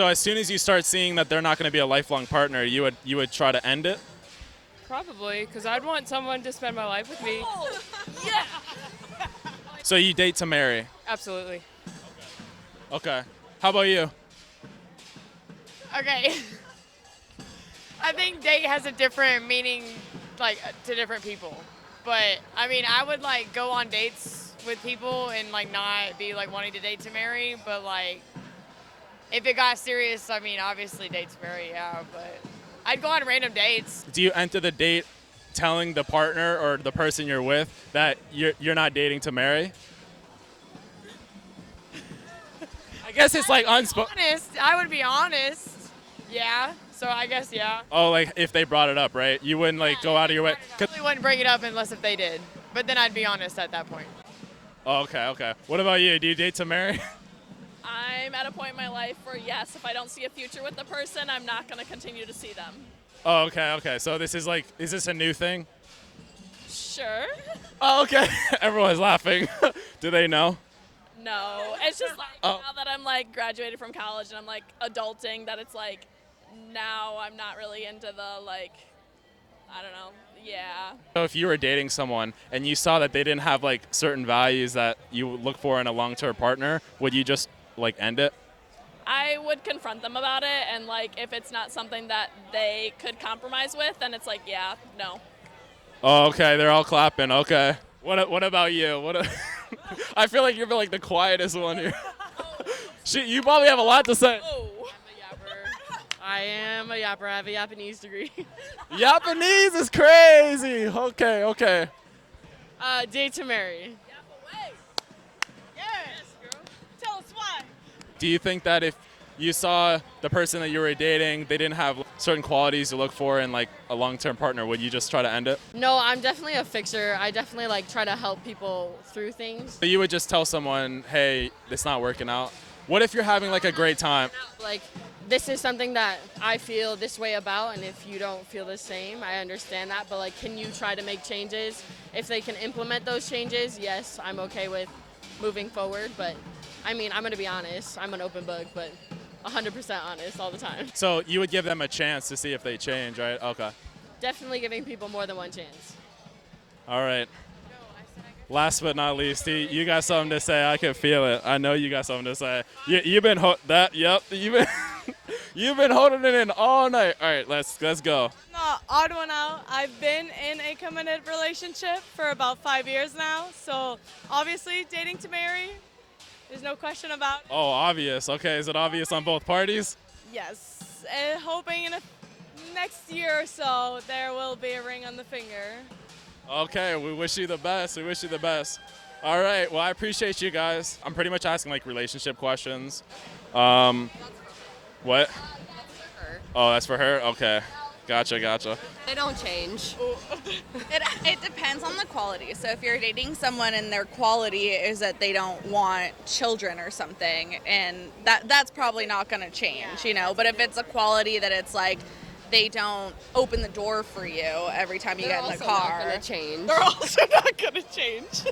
So as soon as you start seeing that they're not going to be a lifelong partner, you would try to end it? Probably, because I'd want someone to spend my life with me. So you date to marry. Absolutely. Okay. How about you? Okay. I think date has a different meaning, like, to different people. But, I mean, I would, like, go on dates with people and, like, not be, like, wanting to date to marry. But, like, if it got serious, I mean, obviously date to marry, yeah. But I'd go on random dates. Do you enter the date telling the partner or the person you're with that you're not dating to marry? I guess it's like unspoken. Honest, I would be honest. Yeah. So I guess, yeah. Oh, like if they brought it up, right? You wouldn't like go out of your way. I really wouldn't bring it up unless if they did. But then I'd be honest at that point. Oh, okay, okay. What about you? Do you date to marry? I'm at a point in my life where, yes, if I don't see a future with the person, I'm not going to continue to see them. Oh, okay, okay. So this is like, is this a new thing? Sure. Oh, okay. Everyone's laughing. Do they know? No. It's just like Oh. now that I'm like graduated from college and I'm like adulting, that it's like now I'm not really into the like, I don't know. Yeah. So if you were dating someone and you saw that they didn't have like certain values that you would look for in a long-term partner, would you just like end it? I would confront them about it, and like if it's not something that they could compromise with, then it's like, yeah, no. Oh, okay. They're all clapping. Okay. What about you? I feel like you're like the quietest one here. You probably have a lot to say. Oh. I am a yapper. I have a Japanese degree. Japanese is crazy. Okay, okay. Date to marry. Tell us why. Do you think that if you saw the person that you were dating, they didn't have certain qualities you look for in like a long-term partner, would you just try to end it? No, I'm definitely a fixer. I definitely like try to help people through things. So you would just tell someone, hey, it's not working out. What if you're having like a great time? Like, this is something that I feel this way about, and if you don't feel the same, I understand that. But like, can you try to make changes? If they can implement those changes, yes, I'm okay with moving forward. But I mean, I'm gonna be honest. I'm an open book, but 100% honest all the time. So you would give them a chance to see if they change, right? Okay. Definitely giving people more than one chance. All right. Last but not least, you got something to say. I can feel it. I know you got something to say. You've been you've been holding it in all night. All right, let's go. No, odd one out. I've been in a committed relationship for about 5 years now, so obviously dating to marry, there's no question about it. Oh, obvious. Okay, is it obvious on both parties? Yes, and hoping in the next year or so there will be a ring on the finger. Okay, we wish you the best. We wish you the best. All right, well, I appreciate you guys. I'm pretty much asking like relationship questions. What? Oh, that's for her? Okay. Gotcha. They don't change. It depends on the quality. So if you're dating someone and their quality is that they don't want children or something, and that's probably not going to change, you know. But if it's a quality that it's like they don't open the door for you every time you get in the car, They're also not gonna change. they're also not going to change.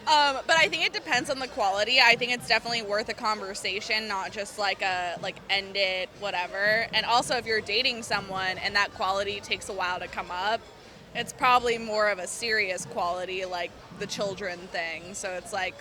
But I think it depends on the quality. I think it's definitely worth a conversation, not just like end it, whatever. And also if you're dating someone and that quality takes a while to come up, it's probably more of a serious quality, like the children thing. So it's like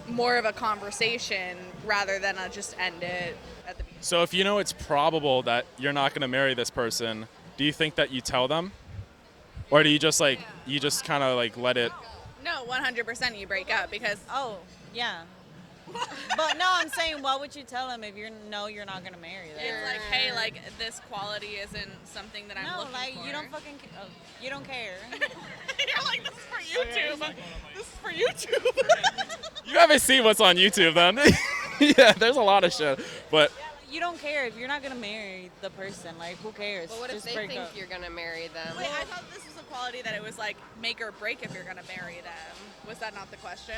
more of a conversation rather than a just end it at the beginning. So if you know it's probable that you're not going to marry this person, do you think that you tell them? Or do you just like, you just kind of like let it? No, 100% you break up because Oh, yeah. But no, I'm saying, what would you tell them if you're not gonna marry them? it's like, hey, like this quality isn't something that I'm No, looking like for. you don't fucking, you don't care. You're like, this is for YouTube. This is for YouTube. You haven't seen what's on YouTube then. Yeah, there's a lot of shit. But You don't care if you're not gonna marry the person. Like, who cares? But what if Just they break think up. you're gonna marry them? Wait, I thought this was a quality that it was like make or break if you're gonna marry them. Was that not the question?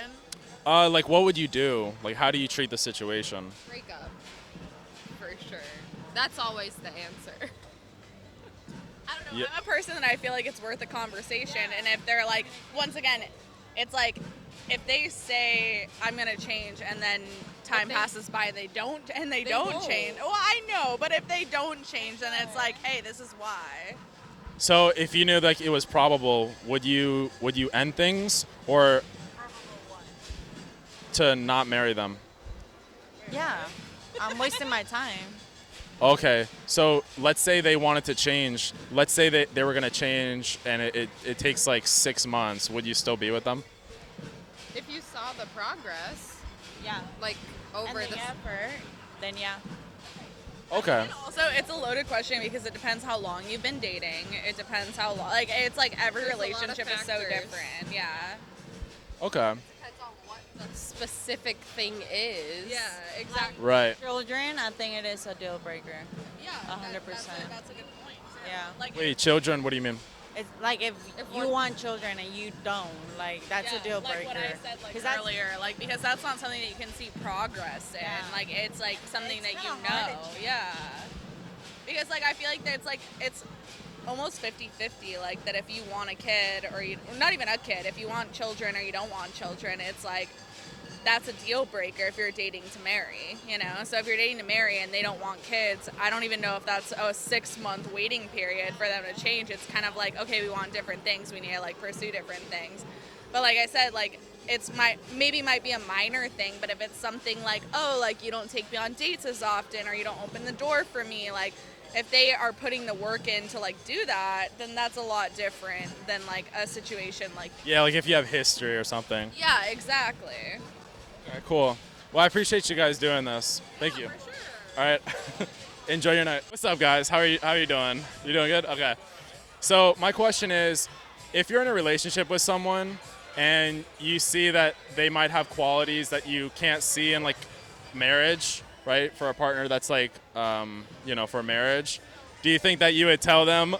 like what would you do? Like how do you treat the situation? Break up. For sure. That's always the answer. I don't know. Yeah. I'm a person that I feel like it's worth a conversation, and if they're like, once again, it's like if they say I'm gonna change and then time passes by and they don't change. Well, I know, but if they don't change, then it's like, hey, this is why. So if you knew like it was probable, would you end things or to not marry them? Yeah, I'm wasting my time. Okay, so let's say they wanted to change. Let's say that they were going to change and it takes like 6 months. Would you still be with them? If you saw the progress, Yeah. like over And the effort, then yeah. Okay. Also, it's a loaded question because it depends how long you've been dating. It depends how long. Like, it's like every There's a lot of relationship is so factors. different. Yeah. Okay. depends on what the specific thing is. Yeah, exactly. Right. Children, I think it is a deal breaker. Yeah. 100%. That's a good point. Too. Yeah. Like, Wait, children, what do you mean? It's like if you one- want children and you don't, like that's a deal breaker. Like what I said like 'Cause that's- earlier, like because that's not something that you can see progress in. Yeah. Like it's like something It's that you kinda hard know. to Yeah. Because like I feel like that's like it's almost 50-50, like that if you want a kid or you or not even a kid, if you want children or you don't want children, it's like that's a deal breaker if you're dating to marry, you know? So if you're dating to marry and they don't want kids, I don't even know if that's a 6-month waiting period for them to change. It's kind of like, okay, we want different things. We need to like pursue different things. But like I said, like it's maybe might be a minor thing, but if it's something like, oh, like you don't take me on dates as often or you don't open the door for me, like if they are putting the work in to like do that, then that's a lot different than like a situation like, Yeah, like if you have history or something. yeah, exactly. Okay, cool. Well, I appreciate you guys doing this. Thank you. For sure. All right. Enjoy your night. What's up, guys? How are you doing? You doing good? Okay. So my question is, if you're in a relationship with someone and you see that they might have qualities that you can't see in like marriage, right? For a partner that's like, for marriage, do you think that you would tell them,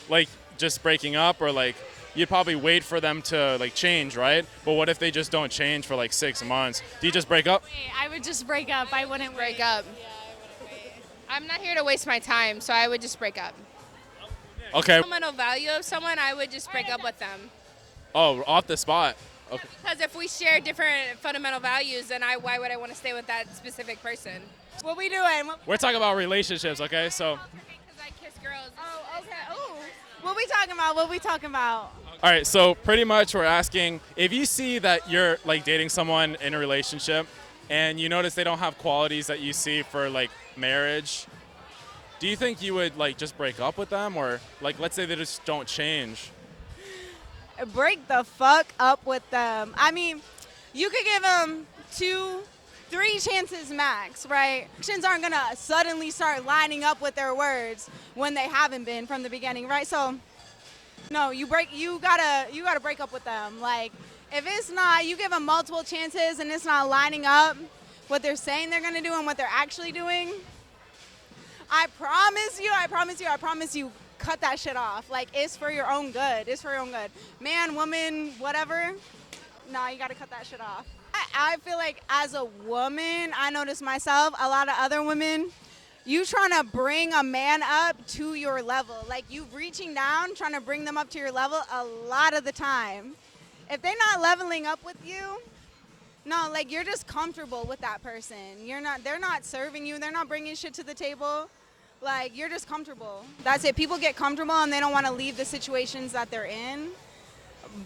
like, just breaking up, or like you'd probably wait for them to like change, right? But what if they just don't change for like 6 months? Do you just break up? I would just break up. I wouldn't Break up. I'm not here to waste my time, so I would just break up. Okay. Fundamental value of someone, I would just break up with them. Oh, off the spot. Okay. Because if we share different fundamental values, then why would I want to stay with that specific person? What we doing? We're talking about relationships, okay? So, Because I kiss girls. Oh, okay. Ooh. What we talking about? What we talking about? all right. So pretty much we're asking if you see that you're like dating someone in a relationship and you notice they don't have qualities that you see for like marriage, do you think you would like just break up with them, or like let's say they just don't change? Break the fuck up with them. I mean, you could give them 2, 3 chances max, right? Actions aren't gonna suddenly start lining up with their words when they haven't been from the beginning, right? So, no, you gotta break up with them. Like, if it's not, you give them multiple chances and it's not lining up what they're saying they're gonna do and what they're actually doing. I promise you, cut that shit off. Like, it's for your own good. It's for your own good. Man, woman, whatever. No, you gotta cut that shit off. I feel like as a woman, I notice myself, a lot of other women, you trying to bring a man up to your level. Like, you reaching down, trying to bring them up to your level a lot of the time. If they're not leveling up with you, no, like, you're just comfortable with that person. They're not serving you. They're not bringing shit to the table. Like, you're just comfortable. That's it. People get comfortable and they don't want to leave the situations that they're in.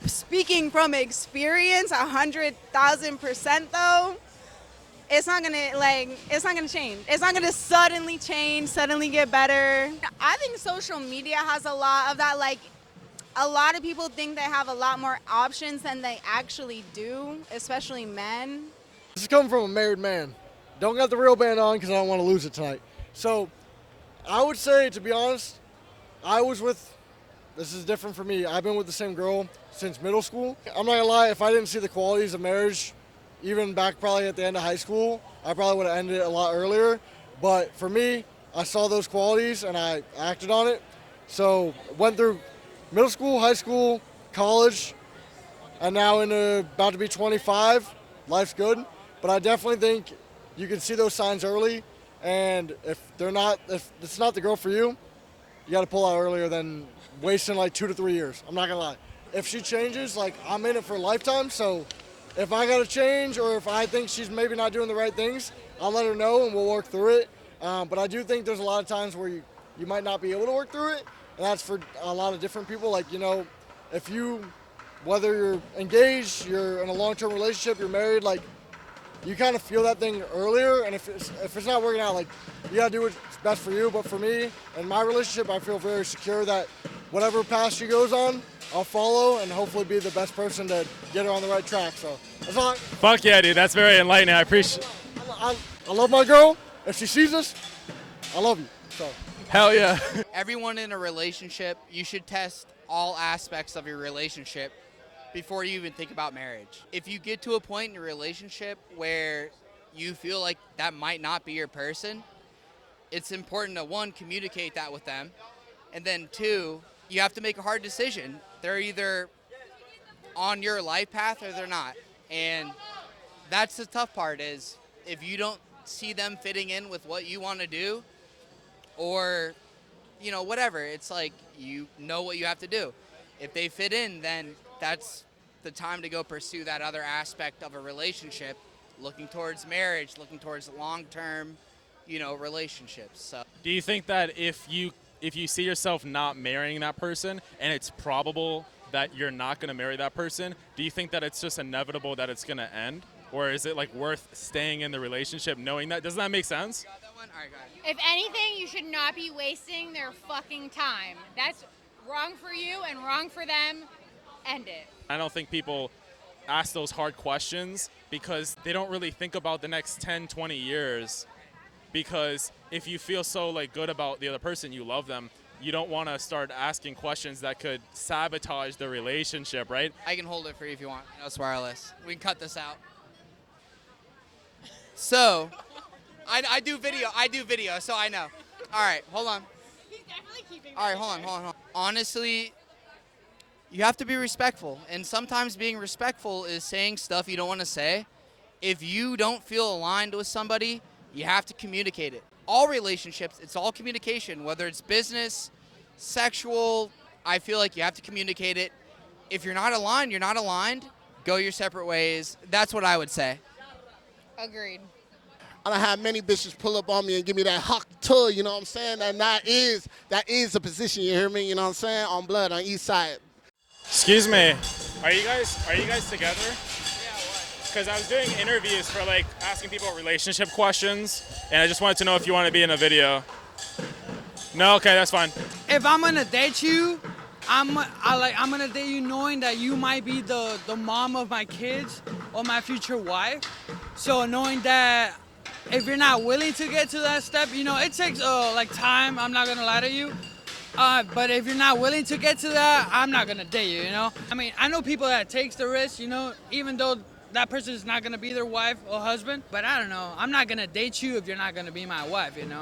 Speaking from experience, 100,000% though, it's not gonna change. It's not gonna suddenly change, suddenly get better. I think social media has a lot of that. Like, a lot of people think they have a lot more options than they actually do, especially men. This is coming from a married man. Don't got the real band on because I don't want to lose it tonight. So I would say, to be honest, this is different for me. I've been with the same girl since middle school. I'm not gonna lie, if I didn't see the qualities of marriage, even back probably at the end of high school, I probably would have ended it a lot earlier. But for me, I saw those qualities and I acted on it. So went through middle school, high school, college, and now about to be 25. Life's good, but I definitely think you can see those signs early. And if it's not the girl for you, you got to pull out earlier than wasting like 2 to 3 years. I'm not gonna lie. If she changes, like, I'm in it for a lifetime. So if I got to change or if I think she's maybe not doing the right things, I'll let her know and we'll work through it. But I do think there's a lot of times where you might not be able to work through it, and that's for a lot of different people. Like, if whether you're engaged, you're in a long-term relationship, you're married, like, you kind of feel that thing earlier, and if it's not working out, like, you gotta do what's best for you. But for me and my relationship, I feel very secure that whatever path she goes on, I'll follow and hopefully be the best person to get her on the right track. So that's all. Fuck yeah, dude. That's very enlightening. I appreciate. I love my girl. If she sees this, I love you. So. Hell yeah. Everyone in a relationship, you should test all aspects of your relationship before you even think about marriage. If you get to a point in your relationship where you feel like that might not be your person, it's important to, one, communicate that with them, and then two, you have to make a hard decision. They're either on your life path or they're not. And that's the tough part, is if you don't see them fitting in with what you want to do, or, whatever, it's like, you know what you have to do. If they fit in, then that's the time to go pursue that other aspect of a relationship, looking towards marriage, looking towards long-term, relationships. So, do you think that if you see yourself not marrying that person and it's probable that you're not going to marry that person, do you think that it's just inevitable that it's going to end? Or is it like worth staying in the relationship knowing that? Doesn't that make sense? got that one? All right, go ahead. If anything, you should not be wasting their fucking time. That's wrong for you and wrong for them. End it. I don't think people ask those hard questions because they don't really think about the next 10, 20 years. Because if you feel so like good about the other person, you love them, you don't want to start asking questions that could sabotage the relationship, right? I can hold it for you if you want. It's wireless. We can cut this out. So, I do video, so I know. All right, hold on. He's definitely keeping All right, hold on. Honestly, you have to be respectful. And sometimes being respectful is saying stuff you don't want to say. If you don't feel aligned with somebody, you have to communicate it. All relationships, it's all communication, whether it's business, sexual, I feel like you have to communicate it. If you're not aligned, you're not aligned. Go your separate ways. That's what I would say. Agreed. I done had many bitches pull up on me and give me that hawk tour, you know what I'm saying? And that is the position, you hear me? You know what I'm saying? On blood, on east side. Excuse me. Are you guys together? Because I was doing interviews for like asking people relationship questions, and I just wanted to know if you want to be in a video. No, okay, that's fine. If I'm gonna date you, I'm gonna date you knowing that you might be the mom of my kids or my future wife. So knowing that if you're not willing to get to that step, it takes like time. I'm not gonna lie to you. But if you're not willing to get to that, I'm not gonna date you. I mean, I know people that takes the risk. Even though that person is not gonna be their wife or husband. But I don't know. I'm not gonna date you if you're not gonna be my wife. And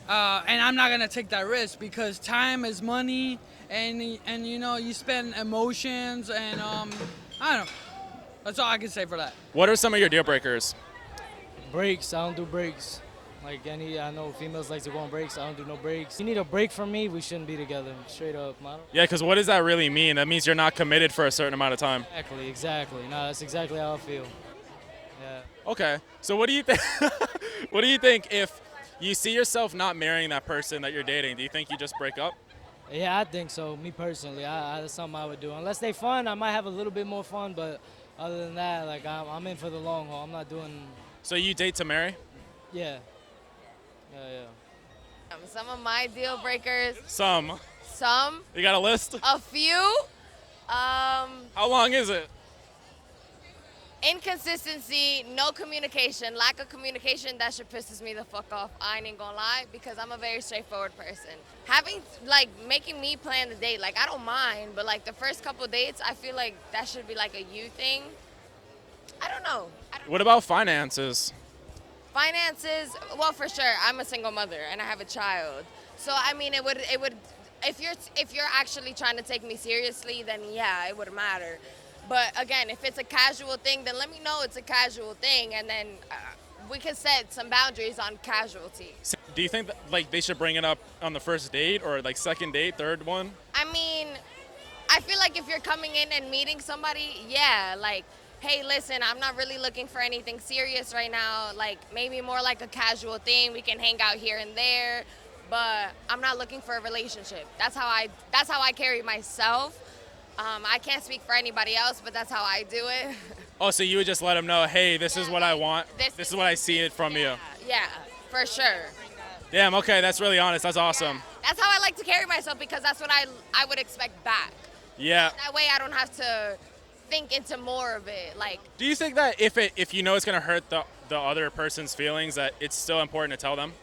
I'm not gonna take that risk because time is money, and you spend emotions, and I don't know. That's all I can say for that. What are some of your deal breakers? Breaks. I don't do breaks. I know females like to go on breaks. I don't do no breaks. You need a break from me, we shouldn't be together. Straight up, model. Yeah, because what does that really mean? That means you're not committed for a certain amount of time. Exactly. No, that's exactly how I feel. Yeah. Okay. So what do you think? What do you think if you see yourself not marrying that person that you're dating? Do you think you just break up? Yeah, I think so. Me personally, that's something I would do. Unless they fun, I might have a little bit more fun. But other than that, I'm in for the long haul. I'm not doing. So you date to marry? Yeah. Some of my deal breakers. Some. You got a list? A few. How long is it? Inconsistency, no communication, lack of communication, that shit pisses me the fuck off. I ain't gonna lie, because I'm a very straightforward person. Making me plan the date, I don't mind, but the first couple dates, I feel like that should be a you thing. I don't know. What about finances? Finances, well, for sure. I'm a single mother and I have a child. So I mean, it would if you're actually trying to take me seriously, then yeah, it would matter. But again, if it's a casual thing, then let me know it's a casual thing, and then we can set some boundaries on casualty. Do you think that they should bring it up on the first date or second date, third one? I mean, I feel like if you're coming in and meeting somebody, yeah, hey, listen, I'm not really looking for anything serious right now. Like maybe more like a casual thing. We can hang out here and there, but I'm not looking for a relationship. That's how I carry myself. I can't speak for anybody else, but that's how I do it. Oh, so you would just let them know, hey, this is what I want. This is what I see it from you. Yeah, for sure. Damn, okay, that's really honest. That's awesome. That's how I like to carry myself because that's what I would expect back. Yeah. That way I don't have to think into more of it. Like, Do you think that if you know it's gonna hurt the other person's feelings, that it's still important to tell them?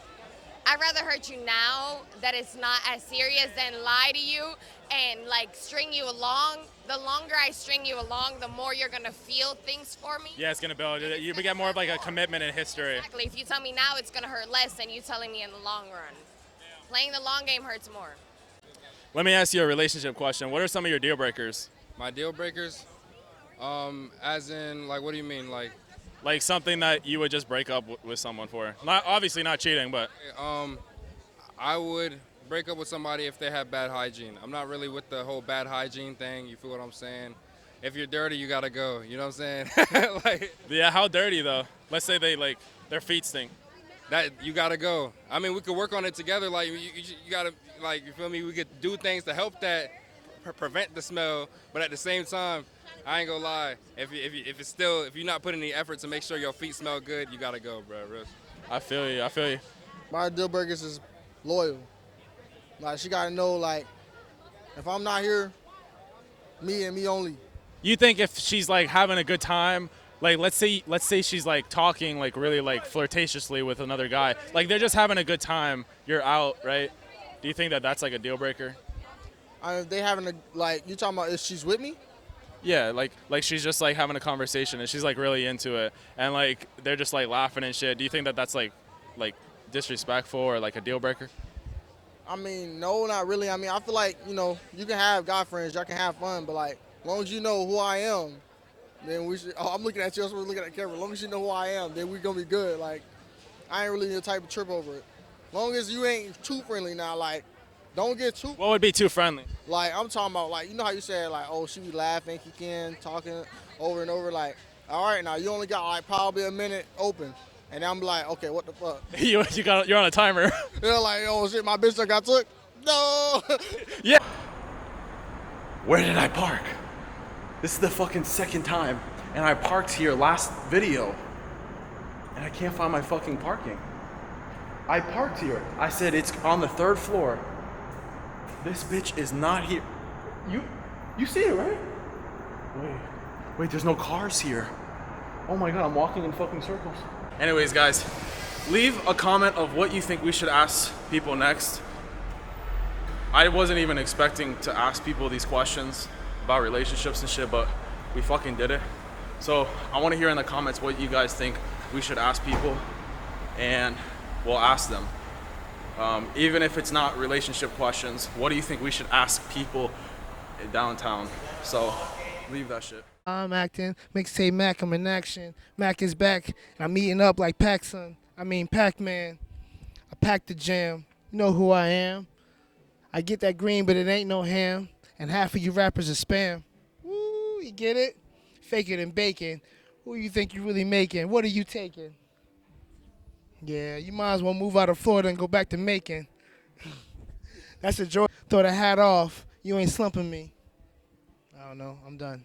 I'd rather hurt you now that it's not as serious than lie to you and like string you along. The longer I string you along, the more you're gonna feel things for me. Yeah, it's gonna build. You get more of like a commitment in history. Exactly. If you tell me now, it's gonna hurt less than you telling me in the long run. Playing the long game hurts more. Let me ask you a relationship question. What are some of your deal breakers? My deal breakers? As in, like, what do you mean? Like something that you would just break up with someone for. Not obviously not cheating, but. I would break up with somebody if they have bad hygiene. I'm not really with the whole bad hygiene thing. You feel what I'm saying? If you're dirty, you gotta go. You know what I'm saying? Like. Yeah, how dirty though? Let's say their feet stink. That you gotta go. I mean, we could work on it together. Like you gotta, like, you feel me? We could do things to help that prevent the smell, but at the same time, I ain't gonna lie. If you're not putting any effort to make sure your feet smell good, you gotta go, bro. Real. I feel you. My deal breakers is loyal. Like, she gotta know, like, if I'm not here, me and me only. You think if she's like having a good time, like let's say she's like talking like really like flirtatiously with another guy, like they're just having a good time, you're out, right? Do you think that that's like a deal breaker? They having you talking about if she's with me? Yeah, like she's just like having a conversation and she's like really into it, and like they're just like laughing and shit. Do you think that that's like disrespectful or like a deal breaker? I mean, no, not really. I mean, I feel like, you can have guy friends, y'all can have fun, but like, as long as you know who I am, then we should. Oh, I'm looking at you, I'm supposed to look at the camera. As long as you know who I am, then we gonna be good. Like, I ain't really the type of trip over it. As long as you ain't too friendly now, like, don't get too. What would be too friendly? Like, I'm talking about, like, you know how you said, like, oh, she be laughing, kicking, talking over and over, like, all right, now you only got like probably a minute open. And I'm like, okay, what the fuck? You're on a timer. They're like, oh shit, my bitch done got took. No. Yeah. Where did I park? This is the fucking second time, and I parked here last video, and I can't find my fucking parking. I parked here. I said it's on the 3rd floor. This bitch is not here. You see it, right? Wait, there's no cars here. Oh my god, I'm walking in fucking circles. Anyways, guys, leave a comment of what you think we should ask people next. I wasn't even expecting to ask people these questions about relationships and shit, but we fucking did it. So I want to hear in the comments what you guys think we should ask people, and we'll ask them. Even if it's not relationship questions, what do you think we should ask people downtown? So leave that shit. I'm acting, mixtape Mac, I'm in action. Mac is back, and I'm eating up like Pac-Man. I packed the jam, you know who I am. I get that green, but it ain't no ham, and half of you rappers are spam. Woo, you get it? Fake it and bacon. Who you think you really making? What are you taking? Yeah, you might as well move out of Florida and go back to Macon. That's a joke. Throw the hat off, you ain't slumping me. I don't know, I'm done.